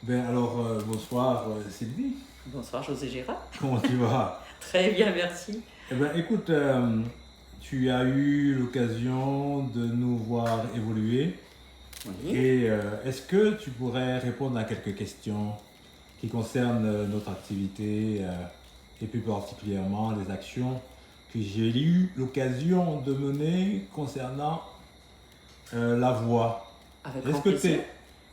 Ben alors, bonsoir Sylvie, Bonsoir José Gérard. comment tu vas? Très bien, merci. Eh ben écoute, tu as eu l'occasion de nous voir évoluer Oui, et est-ce que tu pourrais répondre à quelques questions qui concernent notre activité et plus particulièrement les actions que j'ai eu l'occasion de mener concernant la voix? avec Est-ce grand que, plaisir.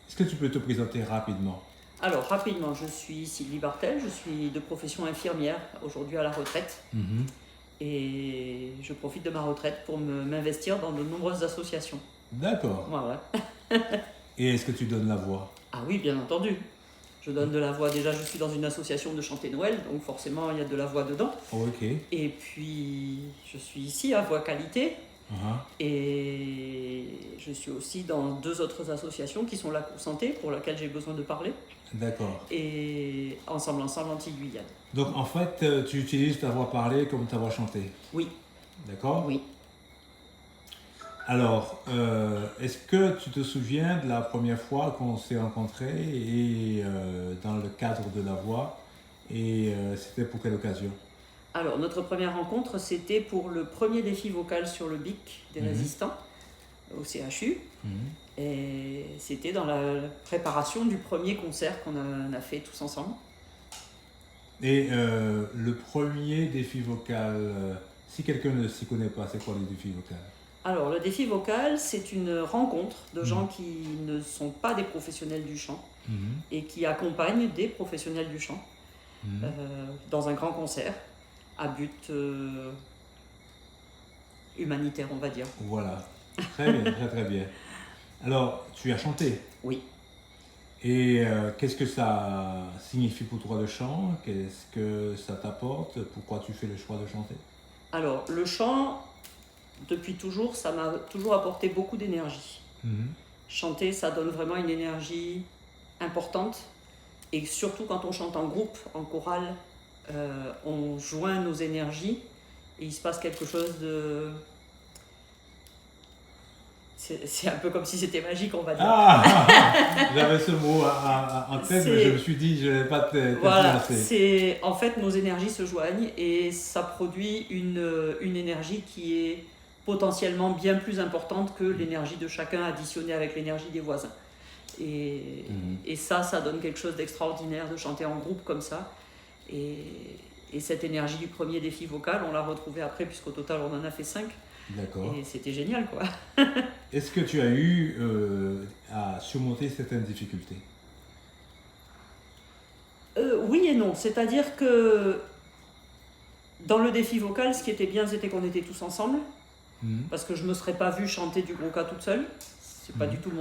est-ce que tu peux te présenter rapidement? Alors, rapidement, je suis Sylvie Bartel, je suis de profession infirmière, aujourd'hui à la retraite. Mhm. Et je profite de ma retraite pour m'investir dans de nombreuses associations. D'accord. Voilà. Et est-ce que tu donnes la voix? Ah oui, bien entendu. Je donne de la voix. Déjà, je suis dans une association de chanter Noël, donc forcément, il y a de la voix dedans. Ok. Et puis, je suis ici à Voix Qualité. Uh-huh. Et je suis aussi dans deux autres associations qui sont la Cour Santé, pour laquelle j'ai besoin de parler, D'accord. et Ensemble Antilles-Guyane. Donc en fait, tu utilises ta voix parlée comme ta voix chantée. Oui, D'accord? oui. Alors, est-ce que tu te souviens de la première fois qu'on s'est rencontrés et dans le cadre de la voix et c'était pour quelle occasion? Alors, notre première rencontre, c'était pour le premier défi vocal sur le BIC des Mhm. résistants au CHU. Mhm. Et c'était dans la préparation du premier concert qu'on a fait tous ensemble. Et le premier défi vocal, si quelqu'un ne s'y connaît pas, c'est quoi le défi vocal? Alors, le défi vocal, c'est une rencontre de gens Mhm. qui ne sont pas des professionnels du chant Mhm. et qui accompagnent des professionnels du chant Mhm. dans un grand concert à but humanitaire, on va dire. Voilà. Très bien, très très bien. Alors, tu as chanté. Oui. Et qu'est-ce que ça signifie pour toi le chant? Qu'est-ce que ça t'apporte? Pourquoi tu fais le choix de chanter? Alors, le chant, depuis toujours, ça m'a toujours apporté beaucoup d'énergie. Mhm. Chanter, ça donne vraiment une énergie importante. Et surtout quand on chante en groupe, en chorale, on joint nos énergies et il se passe quelque chose de... C'est un peu comme si c'était magique, on va dire. J'avais ce mot en tête, mais je me suis dit, je ne vais pas Voilà, t'influencer. en fait, nos énergies se joignent et ça produit une énergie qui est potentiellement bien plus importante que l'énergie de chacun additionnée avec l'énergie des voisins. Et ça donne quelque chose d'extraordinaire de chanter en groupe comme ça. Et, et cette énergie du premier défi vocal, on l'a retrouvée après, puisqu'au total, on en a fait 5. D'accord. Et c'était génial, quoi. Est-ce que tu as eu à surmonter certaines difficultés? Oui et non. C'est-à-dire que dans le défi vocal, ce qui était bien, c'était qu'on était tous ensemble. Mhm. Parce que je me serais pas vue chanter du gros cas toute seule. C'est pas Mhm. du tout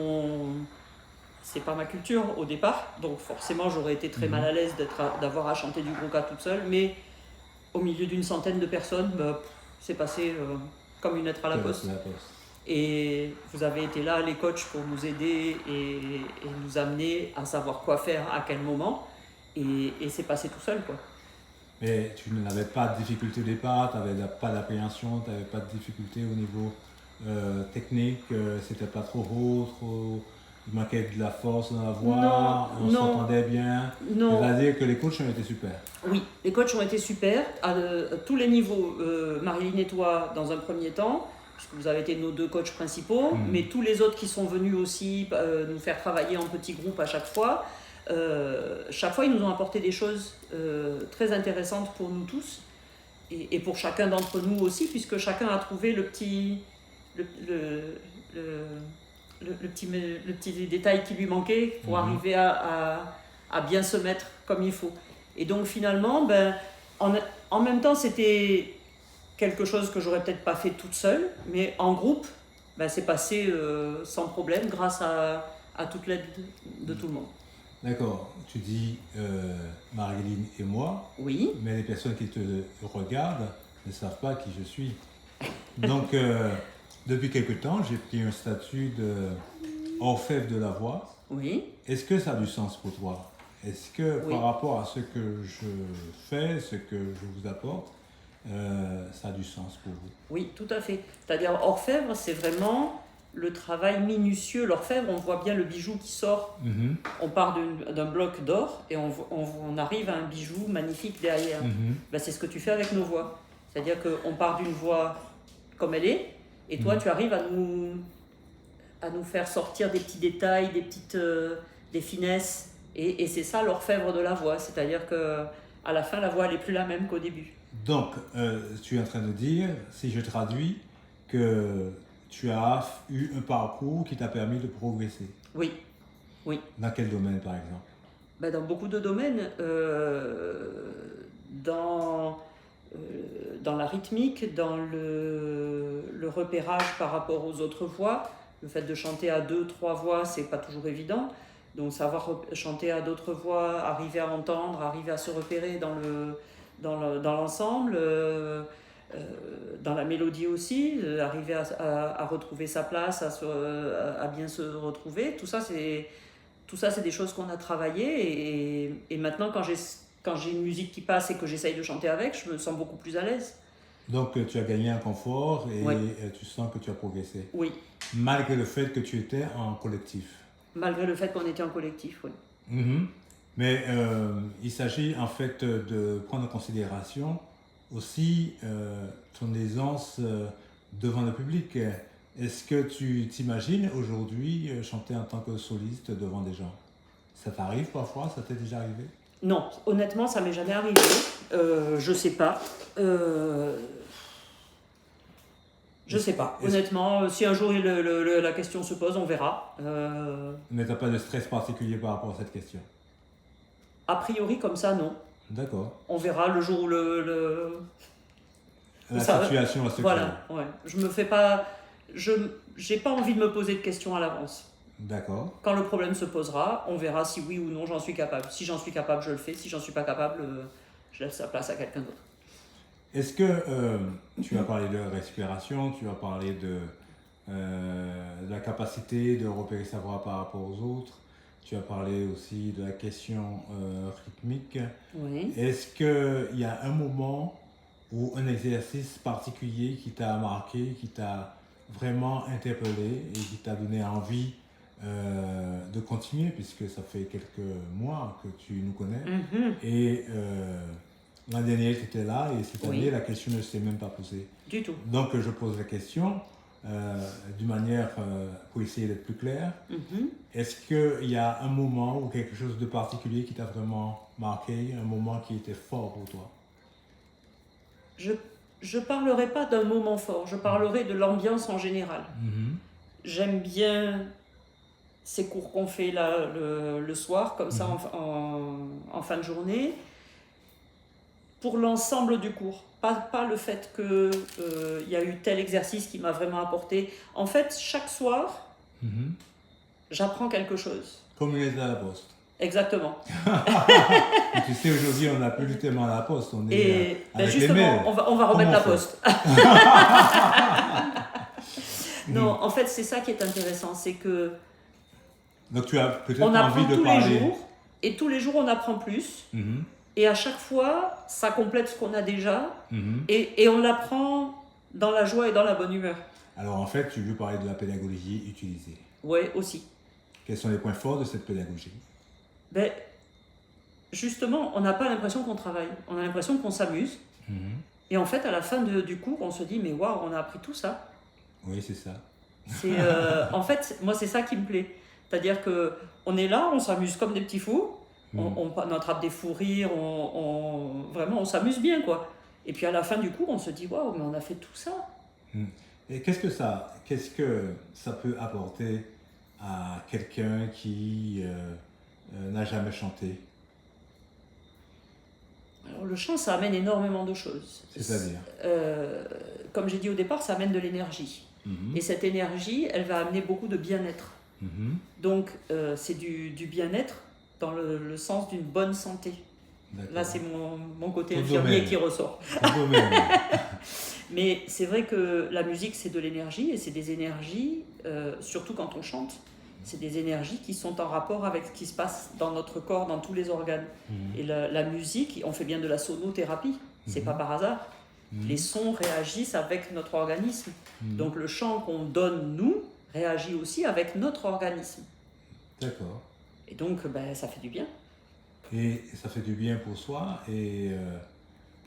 c'est pas ma culture au départ. Donc forcément, j'aurais été très mal à l'aise d'avoir à chanter du gros cas toute seule. Mais au milieu d'une centaine de personnes, c'est passé comme une lettre à la poste. La poste. Et vous avez été là, les coachs, pour nous aider et nous amener à savoir quoi faire, à quel moment. Et c'est passé tout seul, quoi. Mais tu n'avais pas de difficulté au départ, tu n'avais pas d'appréhension, tu n'avais pas de difficulté au niveau technique, c'était pas trop haut, il manquait de la force dans la voix, on Non, s'entendait bien. non. C'est-à-dire que les coachs ont été super. Oui, les coachs ont été super à tous les niveaux. Marilyn et toi, dans un premier temps, puisque vous avez été nos deux coachs principaux, mais tous les autres qui sont venus aussi nous faire travailler en petits groupes à chaque fois, ils nous ont apporté des choses très intéressantes pour nous tous et pour chacun d'entre nous aussi, puisque chacun a trouvé le petit détail qui lui manquait pour arriver à bien se mettre comme il faut. Et donc finalement, en même temps, c'était quelque chose que j'aurais peut-être pas fait toute seule, mais en groupe, c'est passé sans problème grâce à toute l'aide de tout le monde. D'accord, tu dis Marilyn et moi, Oui, mais les personnes qui te regardent ne savent pas qui je suis. Donc, depuis quelque temps, j'ai pris un statut d'orfèvre de la voix. oui, Est-ce que ça a du sens pour toi? Est-ce que oui. par rapport à ce que je fais, ce que je vous apporte, ça a du sens pour vous? Oui, tout à fait. C'est-à-dire orfèvre, c'est vraiment le travail minutieux, l'orfèvre, on voit bien le bijou qui sort. Mhm. On part d'un bloc d'or et on arrive à un bijou magnifique derrière. Mhm. Ben, c'est ce que tu fais avec nos voix. C'est-à-dire qu'on part d'une voix comme elle est, et toi, tu arrives à nous faire sortir des petits détails, des finesses. Et c'est ça l'orfèvre de la voix. C'est-à-dire qu'à la fin, la voix, elle n'est plus la même qu'au début. Donc, tu es en train de dire, si je traduis, que tu as eu un parcours qui t'a permis de progresser. Oui, oui. Dans quel domaine, par exemple? Ben, dans beaucoup de domaines. Dans la rythmique, dans le repérage par rapport aux autres voix. Le fait de chanter à 2-3 voix, c'est pas toujours évident. Donc savoir chanter à d'autres voix, arriver à entendre, arriver à se repérer dans l'ensemble, dans la mélodie aussi, arriver à retrouver sa place, à bien se retrouver. Tout ça, c'est des choses qu'on a travaillées. Et maintenant, quand j'ai une musique qui passe et que j'essaye de chanter avec, je me sens beaucoup plus à l'aise. Donc, tu as gagné un confort et Oui. tu sens que tu as progressé. Oui. Malgré le fait que tu étais en collectif. Malgré le fait qu'on était en collectif, oui. Mhm. Mais il s'agit en fait de prendre en considération aussi ton aisance devant le public. Est-ce que tu t'imagines aujourd'hui chanter en tant que soliste devant des gens? Ça t'arrive parfois? Ça t'est déjà arrivé? Non, honnêtement, ça m'est jamais arrivé. Je sais pas. Je sais pas. Honnêtement, si un jour la question se pose, on verra. Mais tu n'as pas de stress particulier par rapport à cette question? A priori, comme ça, non. D'accord. On verra le jour où La situation va se créer. Voilà, ouais. Je me fais pas. J'ai pas envie de me poser de questions à l'avance. D'accord. Quand le problème se posera, on verra si oui ou non j'en suis capable. Si j'en suis capable, je le fais. Si j'en suis pas capable, je laisse la place à quelqu'un d'autre. Est-ce que tu as parlé de respiration, tu as parlé de la capacité de repérer sa voix par rapport aux autres, tu as parlé aussi de la question rythmique. Oui. Est-ce qu'il y a un moment ou un exercice particulier qui t'a marqué, qui t'a vraiment interpellé et qui t'a donné envie de continuer, puisque ça fait quelques mois que tu nous connais. Mm-hmm. Et l'an dernier, tu étais là et cette année, Oui. la question ne s'est même pas posée. Du tout. Donc, je pose la question d'une manière pour essayer d'être plus clair. Mm-hmm. Est-ce qu'il y a un moment ou quelque chose de particulier qui t'a vraiment marqué, un moment qui était fort pour toi? Je parlerai pas d'un moment fort, je parlerai de l'ambiance en général. Mm-hmm. J'aime bien ces cours qu'on fait là le soir, comme ça, en fin de journée, pour l'ensemble du cours. Pas le fait qu'il y a eu tel exercice qui m'a vraiment apporté. En fait, chaque soir, j'apprends quelque chose. Comme une lettre à la poste. Exactement. Et tu sais, aujourd'hui, on n'a plus tellement à la poste. On est avec justement, les mails. on va remettre la Comment on poste. Non, en fait, c'est ça qui est intéressant, c'est que donc tu as peut-être on apprend envie de tous parler. les jours, et tous les jours on apprend plus. Mhm. Et à chaque fois, ça complète ce qu'on a déjà, Mhm. et on l'apprend dans la joie et dans la bonne humeur. Alors en fait, tu veux parler de la pédagogie utilisée. Oui, aussi. Quels sont les points forts de cette pédagogie? Ben, justement, on n'a pas l'impression qu'on travaille, on a l'impression qu'on s'amuse. Mhm. Et en fait, à la fin du cours, on se dit, mais waouh, on a appris tout ça. Oui, c'est ça. En fait, moi, c'est ça qui me plaît. C'est-à-dire qu'on est là, on s'amuse comme des petits fous, on attrape des fous rires, vraiment, on s'amuse bien, quoi. Et puis à la fin du cours, on se dit, waouh, mais on a fait tout ça. Et qu'est-ce que ça peut apporter à quelqu'un qui n'a jamais chanté? Alors, le chant, ça amène énormément de choses. C'est-à-dire comme j'ai dit au départ, ça amène de l'énergie. Et cette énergie, elle va amener beaucoup de bien-être. Donc, c'est du bien-être dans le sens d'une bonne santé. D'accord. Là, c'est mon côté Ton infirmier domaine. qui ressort. Ton domaine. Mais c'est vrai que la musique, c'est de l'énergie, et c'est des énergies, surtout quand on chante, c'est des énergies qui sont en rapport avec ce qui se passe dans notre corps, dans tous les organes. Et la musique, on fait bien de la sonothérapie, c'est pas par hasard. Les sons réagissent avec notre organisme. Donc le chant qu'on donne, nous, réagit aussi avec notre organisme. D'accord. Et donc, ça fait du bien. Et ça fait du bien pour soi et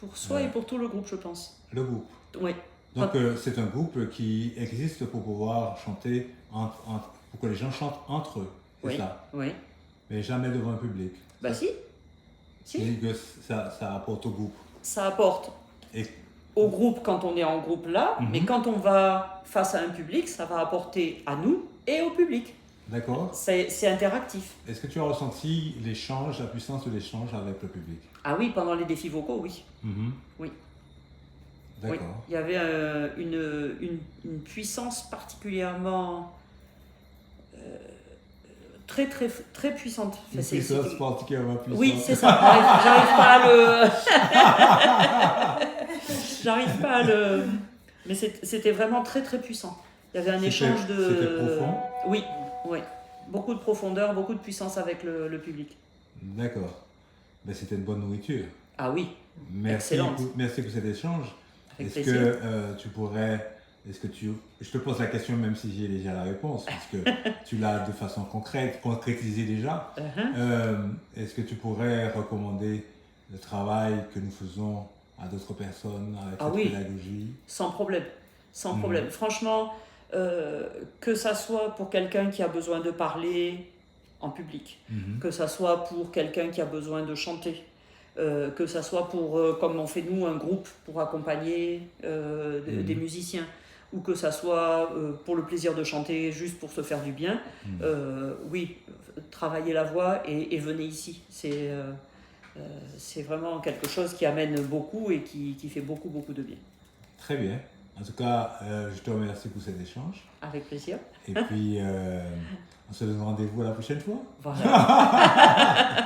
Pour soi et pour tout le groupe, je pense. le groupe. Oui. Donc c'est un groupe qui existe pour pouvoir chanter, pour que les gens chantent entre eux, c'est Oui. ça. Oui. Mais jamais devant un public. Bah si. Tu dis que ça apporte au groupe. Ça apporte Et au groupe quand on est en groupe là, mais quand on va face à un public, ça va apporter à nous et au public. d'accord. C'est interactif. Est-ce que tu as ressenti l'échange, la puissance de l'échange avec le public? Ah oui, pendant les défis vocaux, oui. Oui. D'accord. Oui. Il y avait une puissance particulièrement très très très puissante. Une puissance particulièrement puissante. Oui, c'est ça. J'arrive pas à le. J'arrive pas à le. Mais c'était vraiment très très puissant. Il y avait un échange de. C'était profond. Oui, oui. Beaucoup de profondeur, beaucoup de puissance avec le public. D'accord. Mais c'était une bonne nourriture. Ah oui. Merci. Excellente. Merci pour cet échange. Avec Est-ce plaisir. que tu pourrais. Je te pose la question même si j'ai déjà la réponse, puisque tu l'as de façon concrétisée déjà. Est-ce que tu pourrais recommander le travail que nous faisons à d'autres personnes avec cette pédagogie? Sans problème. Sans problème. Franchement, que ça soit pour quelqu'un qui a besoin de parler en public, que ça soit pour quelqu'un qui a besoin de chanter, que ça soit pour, comme on fait nous, un groupe pour accompagner des musiciens, ou que ça soit pour le plaisir de chanter, juste pour se faire du bien, oui, travaillez la voix et venez ici. C'est vraiment quelque chose qui amène beaucoup et qui fait beaucoup, beaucoup de bien. Très bien. En tout cas, je te remercie pour cet échange. Avec plaisir. Et puis, on se donne rendez-vous à la prochaine fois. Voilà.